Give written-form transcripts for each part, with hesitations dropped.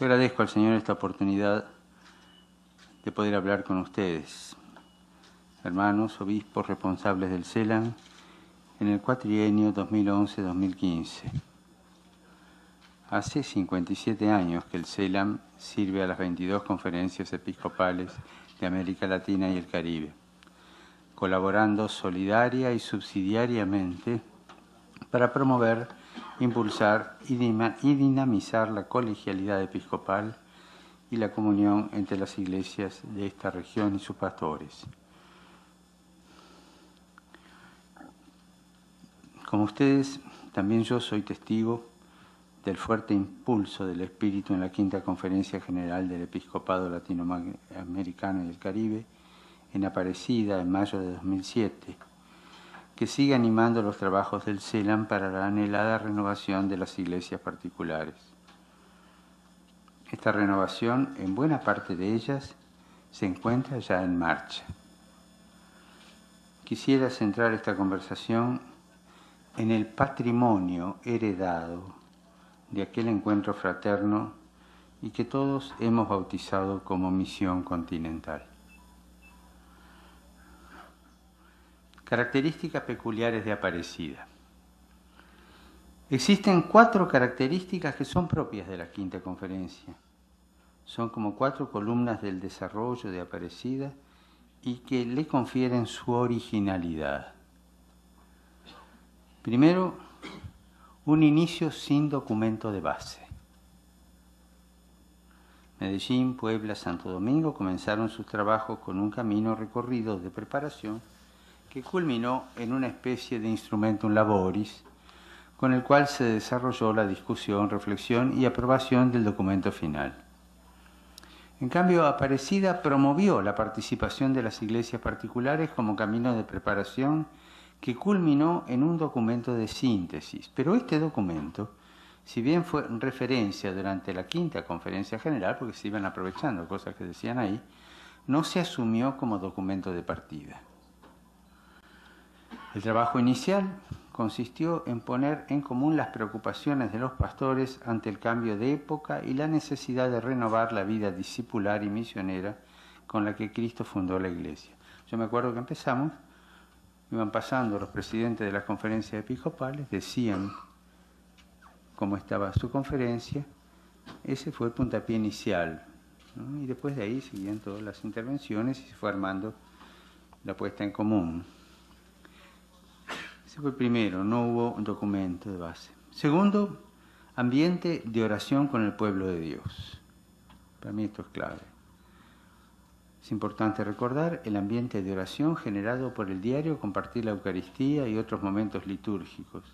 Yo agradezco al Señor esta oportunidad de poder hablar con ustedes, hermanos, obispos responsables del CELAM, en el cuatrienio 2011-2015. Hace 57 años que el CELAM sirve a las 22 conferencias episcopales de América Latina y el Caribe, colaborando solidaria y subsidiariamente para promover, impulsar y dinamizar la colegialidad episcopal y la comunión entre las iglesias de esta región y sus pastores. Como ustedes, también yo soy testigo del fuerte impulso del Espíritu en la Quinta Conferencia General del Episcopado Latinoamericano y el Caribe, en Aparecida, en mayo de 2007, que sigue animando los trabajos del CELAM para la anhelada renovación de las iglesias particulares. Esta renovación, en buena parte de ellas, se encuentra ya en marcha. Quisiera centrar esta conversación en el patrimonio heredado de aquel encuentro fraterno y que todos hemos bautizado como Misión Continental. Características peculiares de Aparecida. Existen 4 características que son propias de la Quinta Conferencia. Son como 4 columnas del desarrollo de Aparecida y que le confieren su originalidad. Primero, un inicio sin documento de base. Medellín, Puebla, Santo Domingo comenzaron sus trabajos con un camino recorrido de preparación que culminó en una especie de instrumentum laboris, con el cual se desarrolló la discusión, reflexión y aprobación del documento final. En cambio, Aparecida promovió la participación de las iglesias particulares como camino de preparación que culminó en un documento de síntesis. Pero este documento, si bien fue referencia durante la Quinta Conferencia General, porque se iban aprovechando cosas que decían ahí, no se asumió como documento de partida. El trabajo inicial consistió en poner en común las preocupaciones de los pastores ante el cambio de época y la necesidad de renovar la vida discipular y misionera con la que Cristo fundó la Iglesia. Yo me acuerdo que empezamos, iban pasando los presidentes de las conferencias episcopales, decían cómo estaba su conferencia, ese fue el puntapié inicial, ¿no? Y después de ahí seguían todas las intervenciones y se fue armando la puesta en común. Ese fue el primero, no hubo un documento de base. Segundo, ambiente de oración con el pueblo de Dios. Para mí esto es clave. Es importante recordar el ambiente de oración generado por el diario compartir la Eucaristía y otros momentos litúrgicos,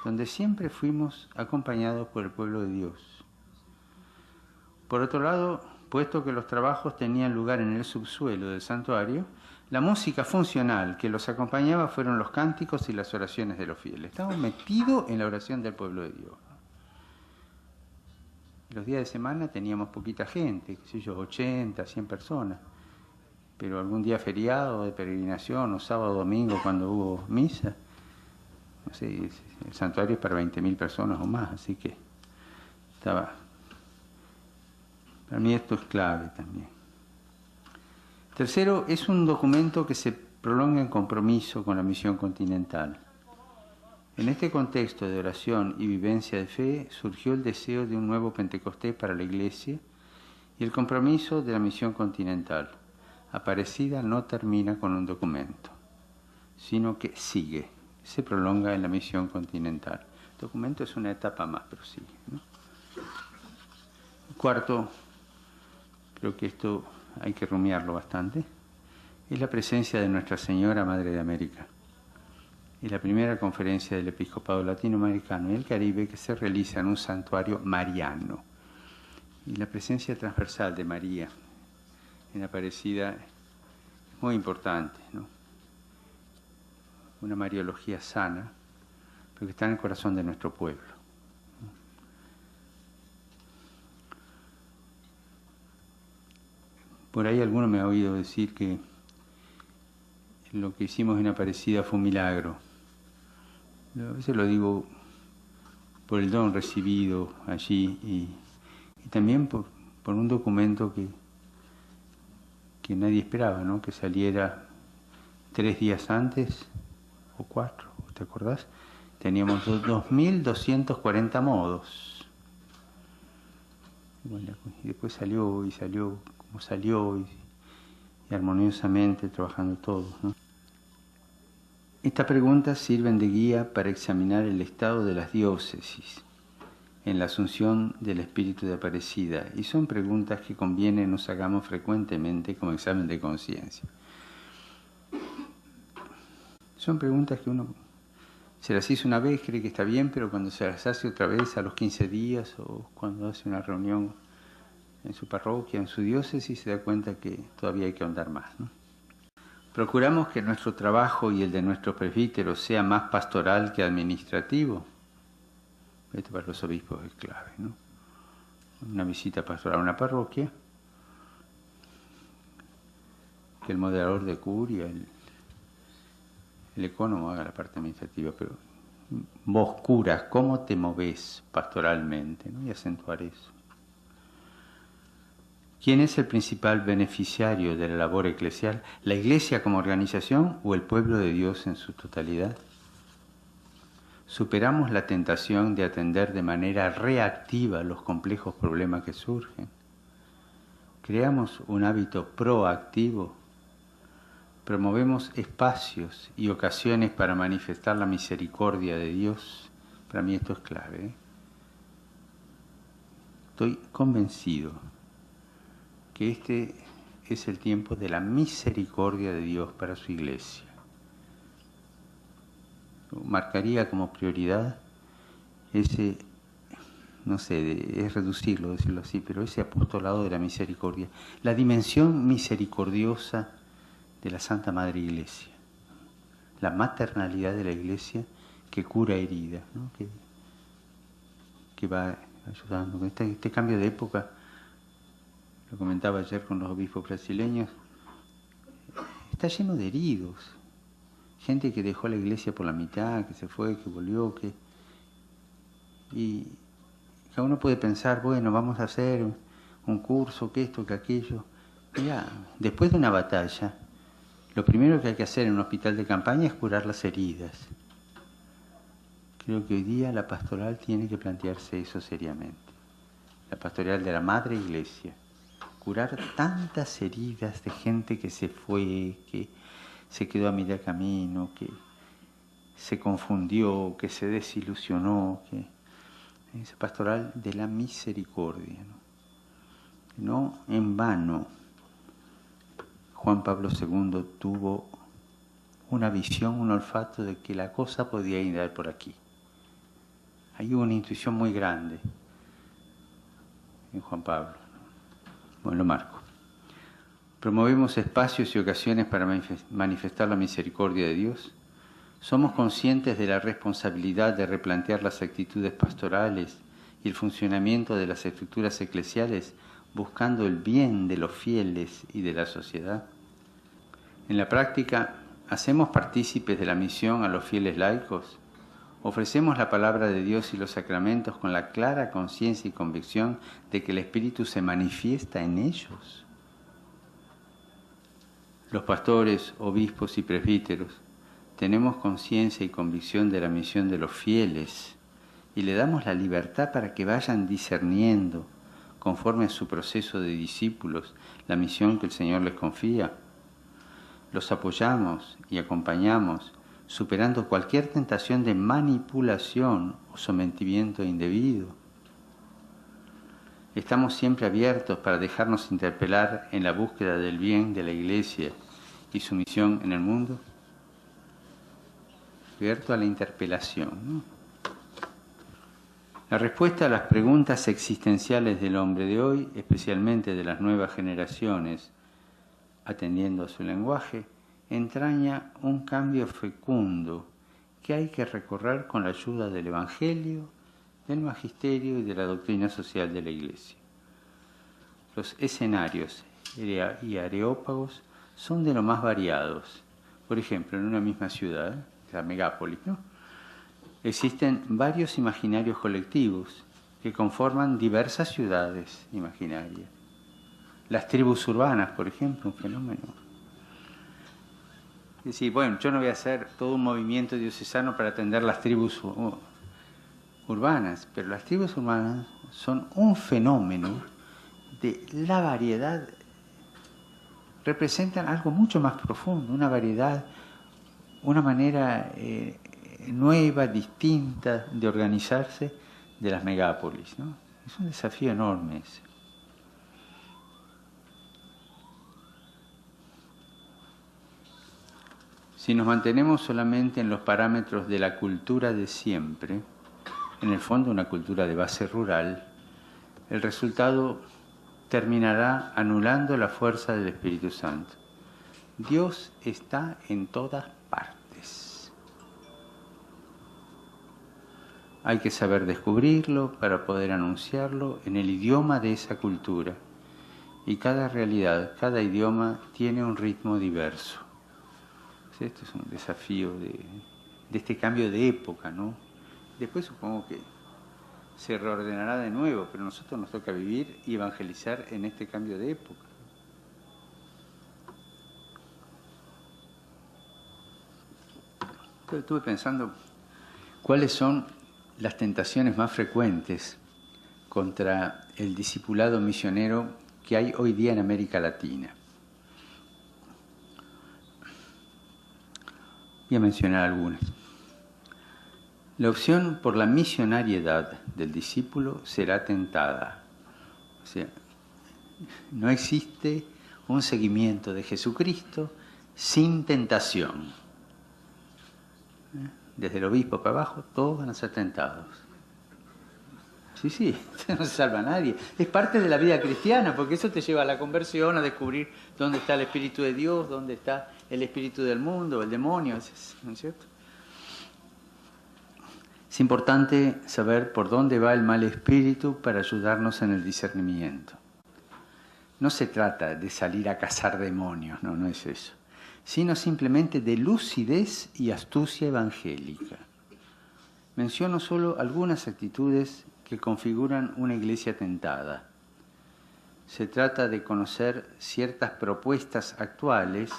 donde siempre fuimos acompañados por el pueblo de Dios. Por otro lado, puesto que los trabajos tenían lugar en el subsuelo del santuario, la música funcional que los acompañaba fueron los cánticos y las oraciones de los fieles. Estábamos metidos en la oración del pueblo de Dios. Los días de semana teníamos poquita gente, qué sé yo, 80, 100 personas. Pero algún día feriado de peregrinación, o sábado, domingo, cuando hubo misa, no sé, el santuario es para 20.000 personas o más, así que estaba... Para mí esto es clave también. Tercero, es un documento que se prolonga en compromiso con la misión continental. En este contexto de oración y vivencia de fe surgió el deseo de un nuevo Pentecostés para la Iglesia y el compromiso de la misión continental. Aparecida no termina con un documento, sino que sigue, se prolonga en la misión continental. El documento es una etapa más, pero sigue, ¿no? Cuarto, creo que esto hay que rumiarlo bastante, es la presencia de Nuestra Señora Madre de América. Es la primera conferencia del Episcopado Latinoamericano y el Caribe que se realiza en un santuario mariano. Y la presencia transversal de María en Aparecida es muy importante, ¿no? Una mariología sana, pero que está en el corazón de nuestro pueblo. Por ahí alguno me ha oído decir que lo que hicimos en Aparecida fue un milagro. A veces lo digo por el don recibido allí Y también por un documento que nadie esperaba, ¿no? Que saliera 3 días antes, o 4, ¿te acordás? Teníamos 2.240 modos. Bueno, y después salió como salió y armoniosamente trabajando todos, ¿no? Estas preguntas sirven de guía para examinar el estado de las diócesis en la asunción del espíritu de Aparecida, y son preguntas que conviene nos hagamos frecuentemente como examen de conciencia. Son preguntas que uno se las hizo una vez, cree que está bien, pero cuando se las hace otra vez a los 15 días o cuando hace una reunión en su parroquia, en su diócesis, se da cuenta que todavía hay que ahondar más, ¿no? Procuramos que nuestro trabajo y el de nuestros presbíteros sea más pastoral que administrativo. Esto para los obispos es clave, ¿no? Una visita pastoral a una parroquia, que el moderador de curia, el ecónomo haga la parte administrativa, pero vos, curas, ¿cómo te movés pastoralmente, ¿no? Y acentuar eso. ¿Quién es el principal beneficiario de la labor eclesial? ¿La Iglesia como organización o el pueblo de Dios en su totalidad? ¿Superamos la tentación de atender de manera reactiva los complejos problemas que surgen? ¿Creamos un hábito proactivo? ¿Promovemos espacios y ocasiones para manifestar la misericordia de Dios? Para mí esto es clave, ¿eh? Estoy convencido que este es el tiempo de la misericordia de Dios para su Iglesia. Marcaría como prioridad ese, no sé, es reducirlo, decirlo así, pero ese apostolado de la misericordia, la dimensión misericordiosa de la Santa Madre Iglesia, la maternalidad de la Iglesia que cura heridas, ¿no? que va ayudando. Este cambio de época, lo comentaba ayer con los obispos brasileños, está lleno de heridos. Gente que dejó la iglesia por la mitad, que se fue, que volvió, y cada uno puede pensar, bueno, vamos a hacer un curso, que esto, que aquello. Mirá, después de una batalla, lo primero que hay que hacer en un hospital de campaña es curar las heridas. Creo que hoy día la pastoral tiene que plantearse eso seriamente. La pastoral de la Madre Iglesia. Curar tantas heridas de gente que se fue, que se quedó a mitad camino, que se confundió, que se desilusionó, que esa pastoral de la misericordia, ¿no? No en vano Juan Pablo II tuvo una visión, un olfato de que la cosa podía ir por aquí. Hay una intuición muy grande en Juan Pablo. Bueno, lo marco. ¿Promovemos espacios y ocasiones para manifestar la misericordia de Dios? ¿Somos conscientes de la responsabilidad de replantear las actitudes pastorales y el funcionamiento de las estructuras eclesiales buscando el bien de los fieles y de la sociedad? En la práctica, ¿hacemos partícipes de la misión a los fieles laicos? ¿Ofrecemos la palabra de Dios y los sacramentos con la clara conciencia y convicción de que el Espíritu se manifiesta en ellos? Los pastores, obispos y presbíteros tenemos conciencia y convicción de la misión de los fieles y le damos la libertad para que vayan discerniendo, conforme a su proceso de discípulos, la misión que el Señor les confía. Los apoyamos y acompañamos, superando cualquier tentación de manipulación o sometimiento indebido. Estamos siempre abiertos para dejarnos interpelar en la búsqueda del bien de la Iglesia y su misión en el mundo. Abierto a la interpelación, ¿no? La respuesta a las preguntas existenciales del hombre de hoy, especialmente de las nuevas generaciones, atendiendo a su lenguaje, entraña un cambio fecundo que hay que recorrer con la ayuda del Evangelio, del Magisterio y de la doctrina social de la Iglesia. Los escenarios y areópagos son de lo más variados. Por ejemplo, en una misma ciudad, la megápolis, ¿no?, existen varios imaginarios colectivos que conforman diversas ciudades imaginarias. Las tribus urbanas, por ejemplo, un fenómeno. Es decir, bueno, yo no voy a hacer todo un movimiento diocesano para atender las tribus urbanas, pero las tribus urbanas son un fenómeno de la variedad, representan algo mucho más profundo, una variedad, una manera nueva, distinta de organizarse de las megápolis, ¿no? Es un desafío enorme ese. Si nos mantenemos solamente en los parámetros de la cultura de siempre, en el fondo una cultura de base rural, el resultado terminará anulando la fuerza del Espíritu Santo. Dios está en todas partes. Hay que saber descubrirlo para poder anunciarlo en el idioma de esa cultura. Y cada realidad, cada idioma tiene un ritmo diverso. Esto es un desafío de este cambio de época, ¿no? Después supongo que se reordenará de nuevo, pero a nosotros nos toca vivir y evangelizar en este cambio de época. Entonces, estuve pensando cuáles son las tentaciones más frecuentes contra el discipulado misionero que hay hoy día en América Latina. Voy a mencionar algunas. La opción por la misionariedad del discípulo será tentada. O sea, no existe un seguimiento de Jesucristo sin tentación. Desde el obispo para abajo, todos van a ser tentados. Sí, no se salva a nadie. Es parte de la vida cristiana, porque eso te lleva a la conversión, a descubrir dónde está el Espíritu de Dios, dónde está el espíritu del mundo, el demonio, ¿no es cierto? Es importante saber por dónde va el mal espíritu para ayudarnos en el discernimiento. No se trata de salir a cazar demonios, no es eso, sino simplemente de lucidez y astucia evangélica. Menciono solo algunas actitudes que configuran una iglesia tentada. Se trata de conocer ciertas propuestas actuales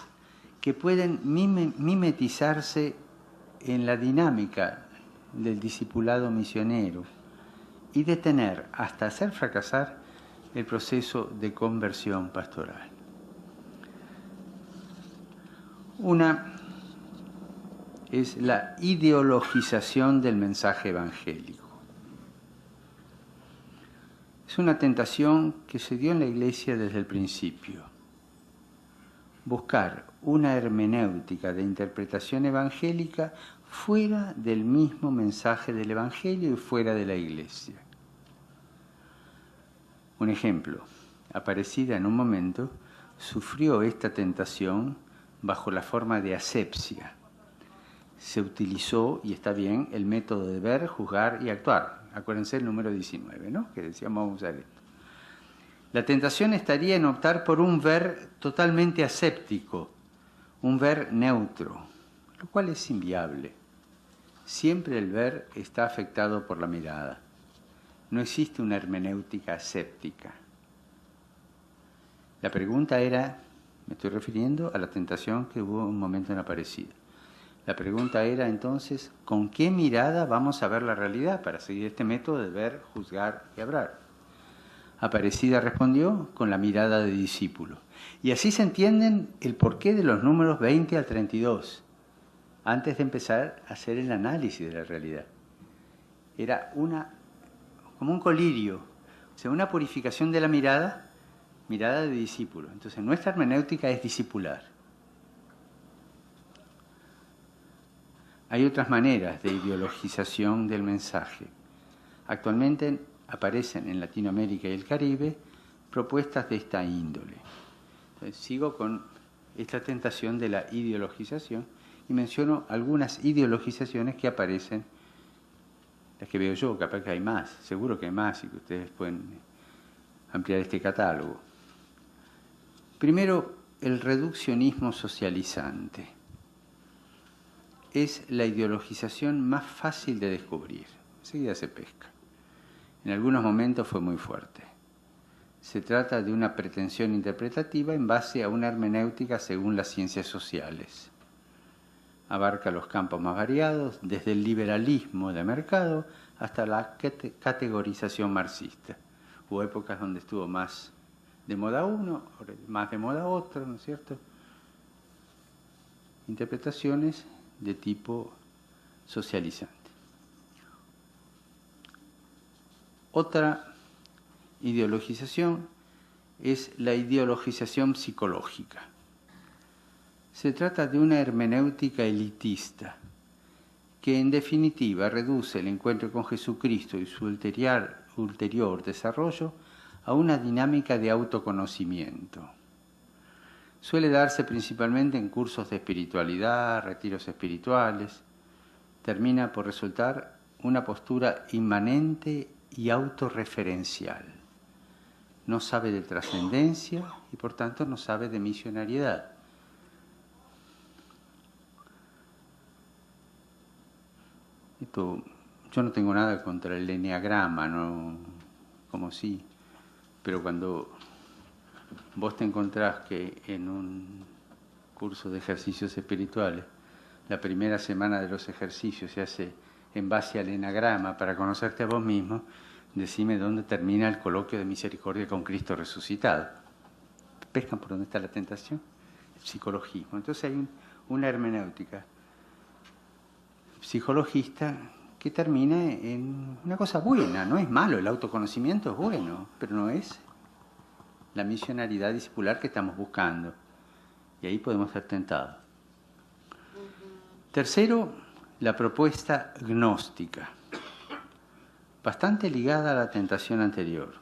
que pueden mimetizarse en la dinámica del discipulado misionero y detener hasta hacer fracasar el proceso de conversión pastoral. Una es la ideologización del mensaje evangélico. Es una tentación que se dio en la Iglesia desde el principio. Buscar una hermenéutica de interpretación evangélica fuera del mismo mensaje del Evangelio y fuera de la Iglesia. Un ejemplo, Aparecida en un momento sufrió esta tentación bajo la forma de asepsia. Se utilizó, y está bien, el método de ver, juzgar y actuar. Acuérdense el número 19, ¿no? Que decíamos vamos a usar esto. La tentación estaría en optar por un ver totalmente aséptico, un ver neutro, lo cual es inviable. Siempre el ver está afectado por la mirada. No existe una hermenéutica aséptica. La pregunta era, me estoy refiriendo a la tentación que hubo un momento en Aparecida. La pregunta era entonces, ¿con qué mirada vamos a ver la realidad para seguir este método de ver, juzgar y hablar? Aparecida respondió con la mirada de discípulo. Y así se entienden el porqué de los números 20 al 32, antes de empezar a hacer el análisis de la realidad. Era como un colirio, o sea, una purificación de la mirada de discípulo. Entonces, nuestra hermenéutica es discipular. Hay otras maneras de ideologización del mensaje. Actualmente aparecen en Latinoamérica y el Caribe propuestas de esta índole. Entonces, sigo con esta tentación de la ideologización y menciono algunas ideologizaciones que aparecen, las que veo yo, capaz que hay más, seguro que hay más y que ustedes pueden ampliar este catálogo. Primero, el reduccionismo socializante. Es la ideologización más fácil de descubrir, enseguida se pesca. En algunos momentos fue muy fuerte. Se trata de una pretensión interpretativa en base a una hermenéutica según las ciencias sociales. Abarca los campos más variados, desde el liberalismo de mercado hasta la categorización marxista. Hubo épocas donde estuvo más de moda uno, más de moda otro, ¿no es cierto? Interpretaciones de tipo socializante. Otra ideologización es la ideologización psicológica. Se trata de una hermenéutica elitista que en definitiva reduce el encuentro con Jesucristo y su ulterior desarrollo a una dinámica de autoconocimiento. Suele darse principalmente en cursos de espiritualidad, retiros espirituales. Termina por resultar una postura inmanente y autorreferencial. No sabe de trascendencia y por tanto no sabe de misionariedad. Yo no tengo nada contra el eneagrama, no, como sí, pero cuando vos te encontrás que en un curso de ejercicios espirituales, la primera semana de los ejercicios se hace en base al enagrama para conocerte a vos mismo, decime dónde termina el coloquio de misericordia con Cristo resucitado. ¿Pescan por dónde está la tentación? El psicologismo. Entonces hay una hermenéutica psicologista que termina en una cosa buena. No es malo, el autoconocimiento es bueno, pero no es la misionaridad discipular que estamos buscando. Y ahí podemos ser tentados. Tercero, la propuesta gnóstica, bastante ligada a la tentación anterior.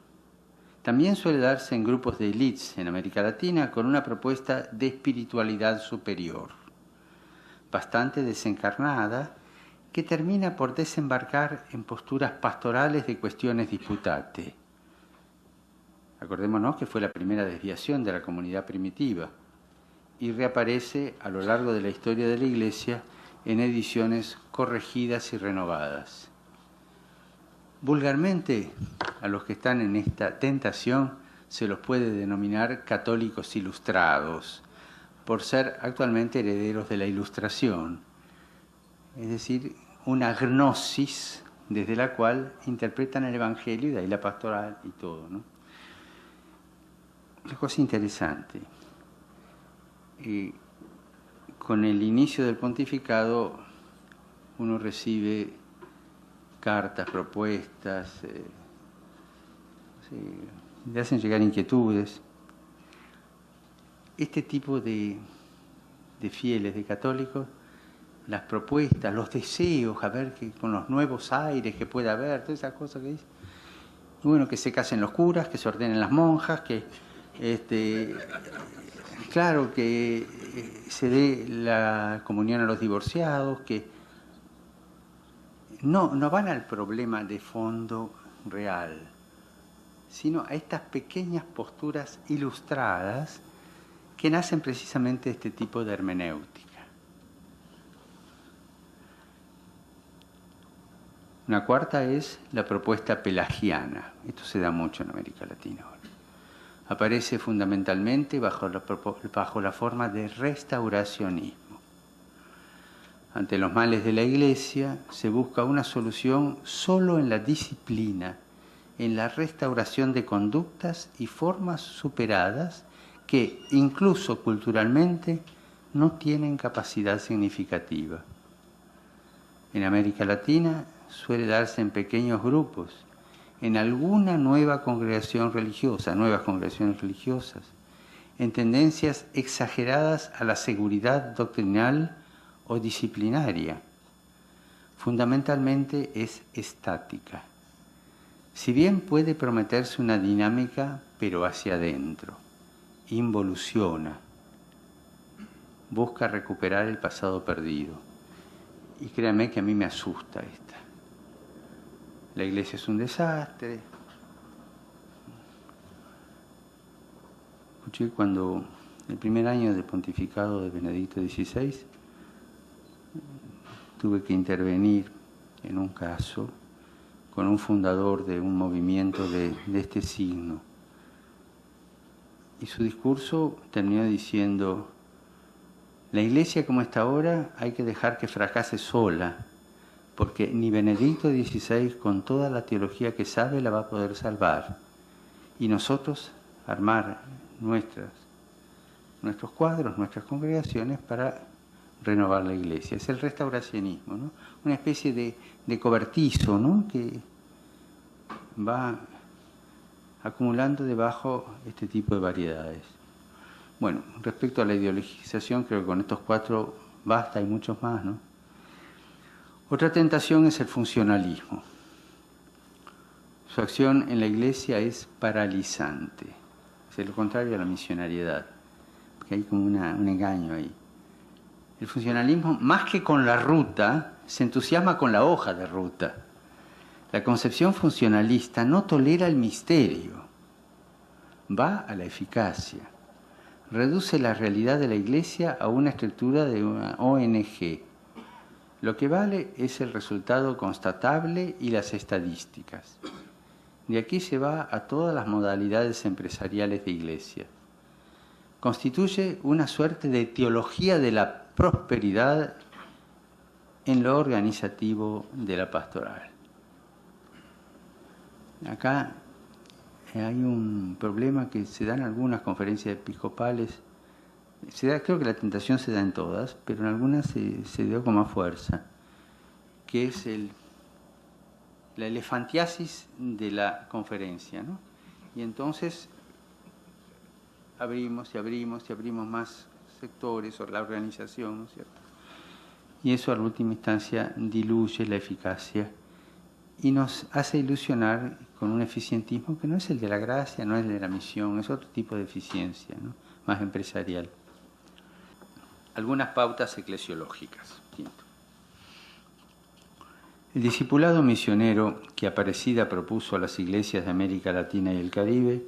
También suele darse en grupos de élites en América Latina con una propuesta de espiritualidad superior, bastante desencarnada, que termina por desembarcar en posturas pastorales de cuestiones disputate. Acordémonos que fue la primera desviación de la comunidad primitiva y reaparece a lo largo de la historia de la Iglesia en ediciones corregidas y renovadas. Vulgarmente, a los que están en esta tentación se los puede denominar católicos ilustrados, por ser actualmente herederos de la Ilustración, es decir, una gnosis desde la cual interpretan el Evangelio y de ahí la pastoral y todo, ¿no? Una cosa interesante. Con el inicio del pontificado uno recibe cartas, propuestas, le hacen llegar inquietudes. Este tipo de fieles, de católicos, las propuestas, los deseos, a ver que con los nuevos aires que pueda haber, todas esas cosas que dice. Y bueno, que se casen los curas, que se ordenen las monjas, que claro, que se dé la comunión a los divorciados, que no van al problema de fondo real, sino a estas pequeñas posturas ilustradas que nacen precisamente de este tipo de hermenéutica. Una cuarta es la propuesta pelagiana. Esto se da mucho en América Latina ahora. Aparece fundamentalmente bajo la forma de restauracionismo. Ante los males de la Iglesia se busca una solución solo en la disciplina, en la restauración de conductas y formas superadas que, incluso culturalmente, no tienen capacidad significativa. En América Latina suele darse en pequeños grupos, en alguna nueva congregación religiosa, nuevas congregaciones religiosas, en tendencias exageradas a la seguridad doctrinal o disciplinaria. Fundamentalmente es estática. Si bien puede prometerse una dinámica, pero hacia adentro, involuciona, busca recuperar el pasado perdido. Y créanme que a mí me asusta esta. La Iglesia es un desastre. Escuché cuando el primer año del pontificado de Benedicto XVI tuve que intervenir en un caso con un fundador de un movimiento de este signo. Y su discurso terminó diciendo: la Iglesia como está ahora hay que dejar que fracase sola, porque ni Benedicto XVI, con toda la teología que sabe, la va a poder salvar. Y nosotros armar nuestros cuadros, nuestras congregaciones para renovar la Iglesia. Es el restauracionismo, ¿no? Una especie de cobertizo, ¿no?, que va acumulando debajo este tipo de variedades. Bueno, respecto a la ideologización, creo que con estos 4 basta, hay muchos más, ¿no? Otra tentación es el funcionalismo. Su acción en la Iglesia es paralizante. Es lo contrario a la misionariedad, porque hay como un engaño ahí. El funcionalismo, más que con la ruta, se entusiasma con la hoja de ruta. La concepción funcionalista no tolera el misterio, va a la eficacia. Reduce la realidad de la Iglesia a una estructura de una ONG. Lo que vale es el resultado constatable y las estadísticas. De aquí se va a todas las modalidades empresariales de Iglesia. Constituye una suerte de teología de la prosperidad en lo organizativo de la pastoral. Acá hay un problema que se da en algunas conferencias episcopales. Creo que la tentación se da en todas, pero en algunas se dio con más fuerza, que es la elefantiasis de la conferencia, ¿no? Y entonces abrimos y abrimos y abrimos más sectores o la organización, ¿no es cierto? Y eso, en última instancia, diluye la eficacia y nos hace ilusionar con un eficientismo que no es el de la gracia, no es el de la misión, es otro tipo de eficiencia, ¿no?, más empresarial. Algunas pautas eclesiológicas. Quinto. El discipulado misionero que Aparecida propuso a las iglesias de América Latina y el Caribe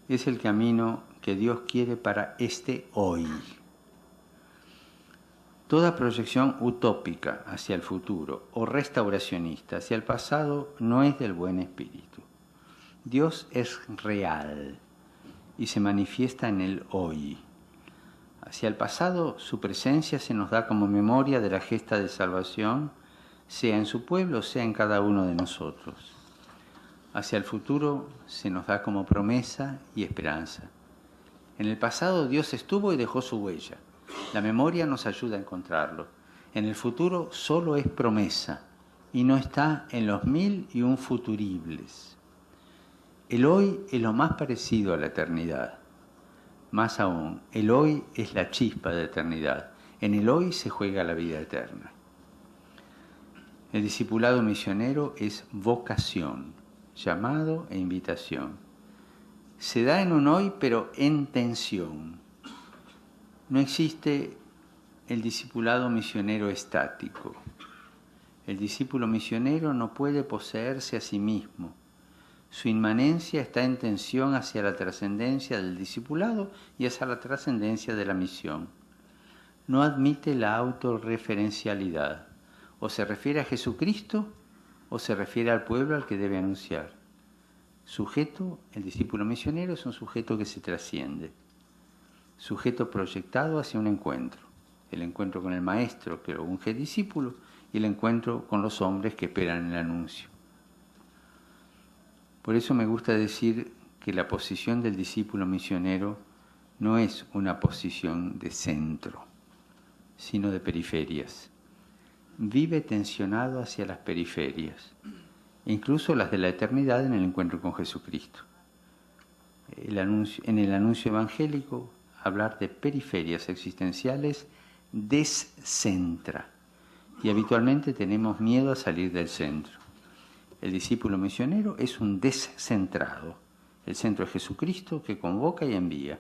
es el camino que Dios quiere para este hoy. Toda proyección utópica hacia el futuro o restauracionista hacia el pasado no es del buen espíritu. Dios es real y se manifiesta en el hoy. Hacia el pasado, su presencia se nos da como memoria de la gesta de salvación, sea en su pueblo, sea en cada uno de nosotros. Hacia el futuro se nos da como promesa y esperanza. En el pasado Dios estuvo y dejó su huella. La memoria nos ayuda a encontrarlo. En el futuro solo es promesa y no está en los 1001 futuribles. El hoy es lo más parecido a la eternidad. Más aún, el hoy es la chispa de eternidad. En el hoy se juega la vida eterna. El discipulado misionero es vocación, llamado e invitación. Se da en un hoy, pero en tensión. No existe el discipulado misionero estático. El discípulo misionero no puede poseerse a sí mismo. Su inmanencia está en tensión hacia la trascendencia del discipulado y hacia la trascendencia de la misión. No admite la autorreferencialidad. O se refiere a Jesucristo o se refiere al pueblo al que debe anunciar. Sujeto, el discípulo misionero es un sujeto que se trasciende. Sujeto proyectado hacia un encuentro. El encuentro con el maestro que lo unge discípulo y el encuentro con los hombres que esperan el anuncio. Por eso me gusta decir que la posición del discípulo misionero no es una posición de centro, sino de periferias. Vive tensionado hacia las periferias, incluso las de la eternidad en el encuentro con Jesucristo. En el anuncio evangélico, hablar de periferias existenciales descentra y habitualmente tenemos miedo a salir del centro. El discípulo misionero es un descentrado. El centro es Jesucristo que convoca y envía.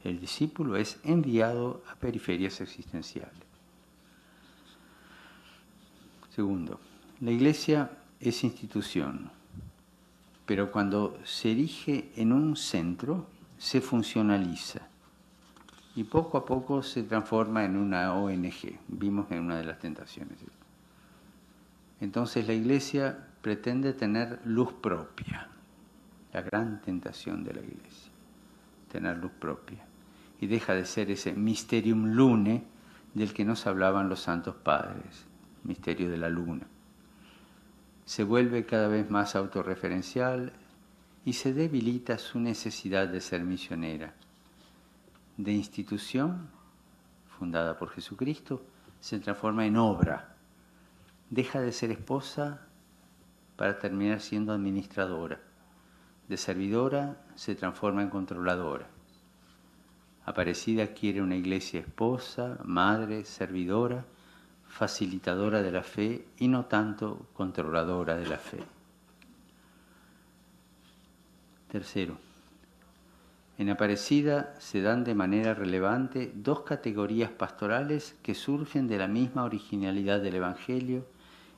El discípulo es enviado a periferias existenciales. Segundo, la Iglesia es institución, pero cuando se erige en un centro, se funcionaliza y poco a poco se transforma en una ONG. Vimos en una de las tentaciones. Entonces la Iglesia pretende tener luz propia. La gran tentación de la Iglesia, tener luz propia. Y deja de ser ese mysterium lune del que nos hablaban los santos padres, misterio de la luna. Se vuelve cada vez más autorreferencial y se debilita su necesidad de ser misionera. De institución, fundada por Jesucristo, se transforma en obra. Deja de ser esposa para terminar siendo administradora. De servidora se transforma en controladora. Aparecida quiere una iglesia esposa, madre, servidora, facilitadora de la fe y no tanto controladora de la fe. Tercero, en Aparecida se dan de manera relevante dos categorías pastorales que surgen de la misma originalidad del Evangelio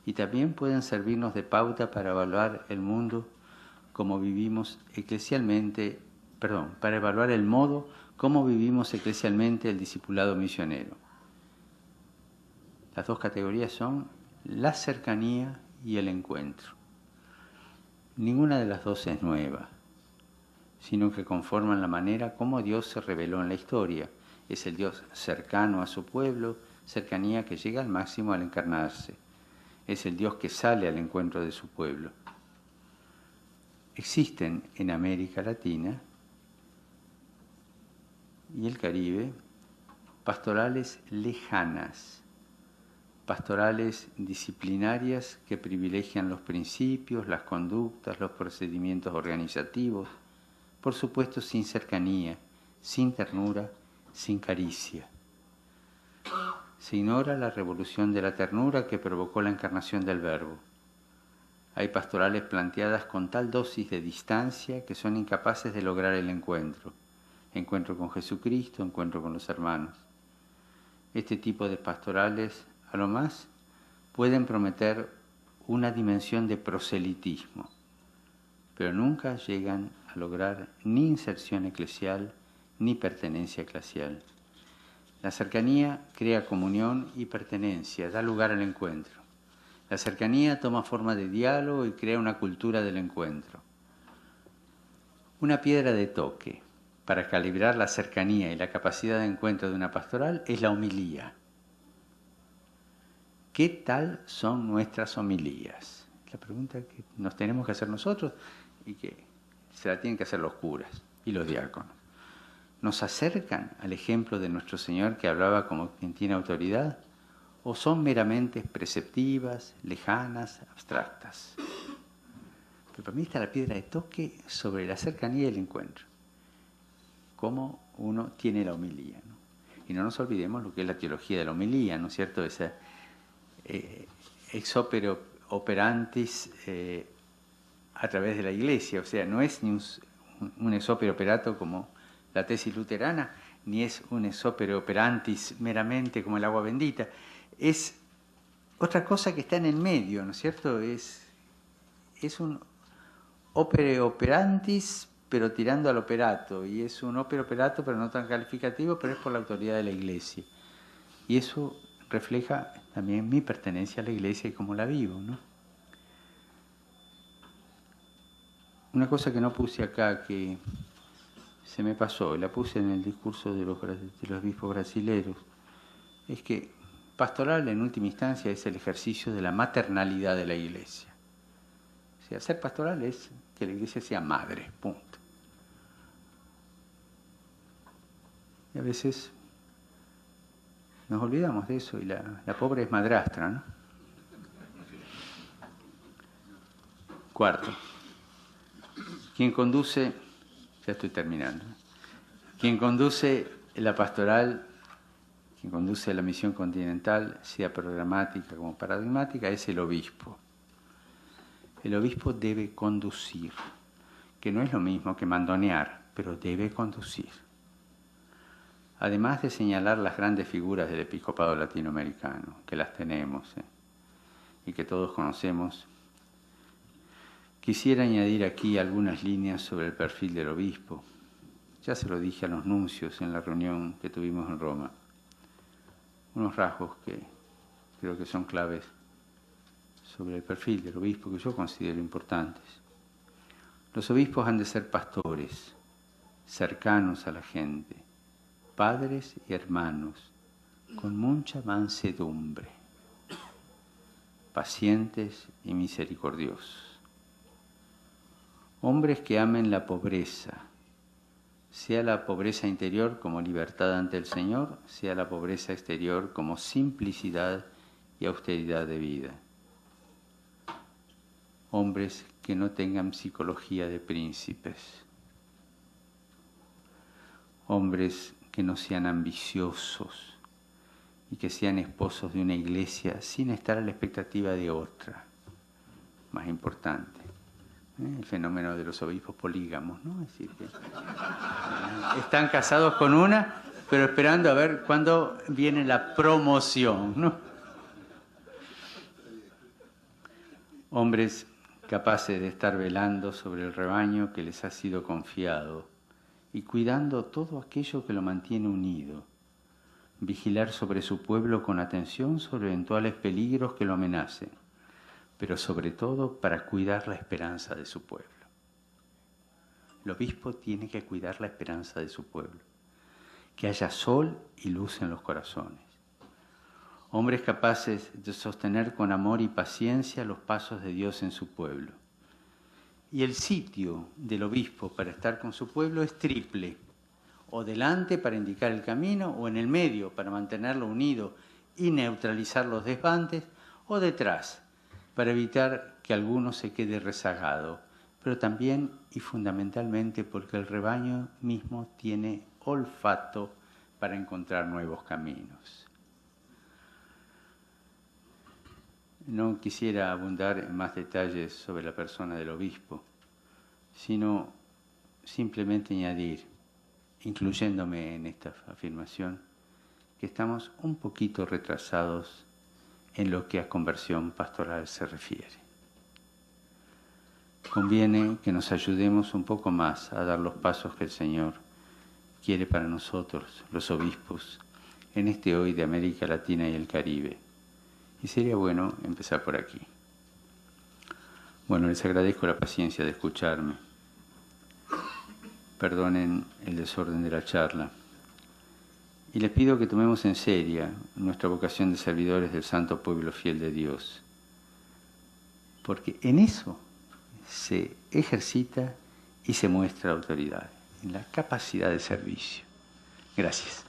y también pueden servirnos de pauta para evaluar el mundo como vivimos eclesialmente, para evaluar el modo como vivimos eclesialmente el discipulado misionero. Las dos categorías son la cercanía y el encuentro. Ninguna de las dos es nueva, sino que conforman la manera como Dios se reveló en la historia. Es el Dios cercano a su pueblo, cercanía que llega al máximo al encarnarse. Es el Dios que sale al encuentro de su pueblo. Existen en América Latina y el Caribe pastorales lejanas, pastorales disciplinarias que privilegian los principios, las conductas, los procedimientos organizativos, por supuesto sin cercanía, sin ternura, sin caricia. Se ignora la revolución de la ternura que provocó la encarnación del Verbo. Hay pastorales planteadas con tal dosis de distancia que son incapaces de lograr el encuentro. Encuentro con Jesucristo, encuentro con los hermanos. Este tipo de pastorales, a lo más, pueden prometer una dimensión de proselitismo, pero nunca llegan a lograr ni inserción eclesial ni pertenencia eclesial. La cercanía crea comunión y pertenencia, da lugar al encuentro. La cercanía toma forma de diálogo y crea una cultura del encuentro. Una piedra de toque para calibrar la cercanía y la capacidad de encuentro de una pastoral es la homilía. ¿Qué tal son nuestras homilías? La pregunta que nos tenemos que hacer nosotros y que se la tienen que hacer los curas y los diáconos. ¿Nos acercan al ejemplo de nuestro Señor que hablaba como quien tiene autoridad? ¿O son meramente preceptivas, lejanas, abstractas? Pero para mí está la piedra de toque sobre la cercanía y el encuentro. Cómo uno tiene la homilía, ¿no? Y no nos olvidemos lo que es la teología de la homilía, ¿no es cierto? Esa ex opere operantis a través de la Iglesia. O sea, no es ni un ex opere operato como la tesis luterana, ni es un ex opere operantis meramente como el agua bendita. Es otra cosa que está en el medio, ¿no es cierto? Es un opere operantis, pero tirando al operato, y es un opere operato, pero no tan calificativo, pero es por la autoridad de la Iglesia. Y eso refleja también mi pertenencia a la Iglesia y cómo la vivo, ¿no? Una cosa que no puse acá, que se me pasó, la puse en el discurso de los obispos brasileros, es que pastoral en última instancia es el ejercicio de la maternalidad de la Iglesia. O sea, ser pastoral es que la Iglesia sea madre, punto. Y a veces nos olvidamos de eso y la pobre es madrastra, ¿no? Cuarto, quien conduce, ya estoy terminando, quien conduce la pastoral, quien conduce la misión continental, sea programática como paradigmática, es el obispo. El obispo debe conducir, que no es lo mismo que mandonear, pero debe conducir. Además de señalar las grandes figuras del episcopado latinoamericano, que las tenemos y que todos conocemos, quisiera añadir aquí algunas líneas sobre el perfil del obispo. Ya se lo dije a los nuncios en la reunión que tuvimos en Roma. Unos rasgos que creo que son claves sobre el perfil del obispo que yo considero importantes. Los obispos han de ser pastores, cercanos a la gente, padres y hermanos, con mucha mansedumbre, pacientes y misericordiosos. Hombres que amen la pobreza, sea la pobreza interior como libertad ante el Señor, sea la pobreza exterior como simplicidad y austeridad de vida. Hombres que no tengan psicología de príncipes. Hombres que no sean ambiciosos y que sean esposos de una iglesia sin estar a la expectativa de otra. Más importante, el fenómeno de los obispos polígamos, ¿no? Es decir, que están casados con una, pero esperando a ver cuándo viene la promoción, ¿no? Hombres capaces de estar velando sobre el rebaño que les ha sido confiado y cuidando todo aquello que lo mantiene unido. Vigilar sobre su pueblo con atención sobre eventuales peligros que lo amenacen, pero sobre todo para cuidar la esperanza de su pueblo. El obispo tiene que cuidar la esperanza de su pueblo, que haya sol y luz en los corazones. Hombres capaces de sostener con amor y paciencia los pasos de Dios en su pueblo. Y el sitio del obispo para estar con su pueblo es triple: o delante para indicar el camino, o en el medio para mantenerlo unido y neutralizar los desbandes, o detrás para evitar que alguno se quede rezagado, pero también y fundamentalmente porque el rebaño mismo tiene olfato para encontrar nuevos caminos. No quisiera abundar en más detalles sobre la persona del obispo, sino simplemente añadir, incluyéndome en esta afirmación, que estamos un poquito retrasados en lo que a conversión pastoral se refiere. Conviene que nos ayudemos un poco más a dar los pasos que el Señor quiere para nosotros, los obispos, en este hoy de América Latina y el Caribe. Y sería bueno empezar por aquí. Bueno, les agradezco la paciencia de escucharme. Perdonen el desorden de la charla. Y les pido que tomemos en serio nuestra vocación de servidores del santo pueblo fiel de Dios. Porque en eso se ejercita y se muestra autoridad, en la capacidad de servicio. Gracias.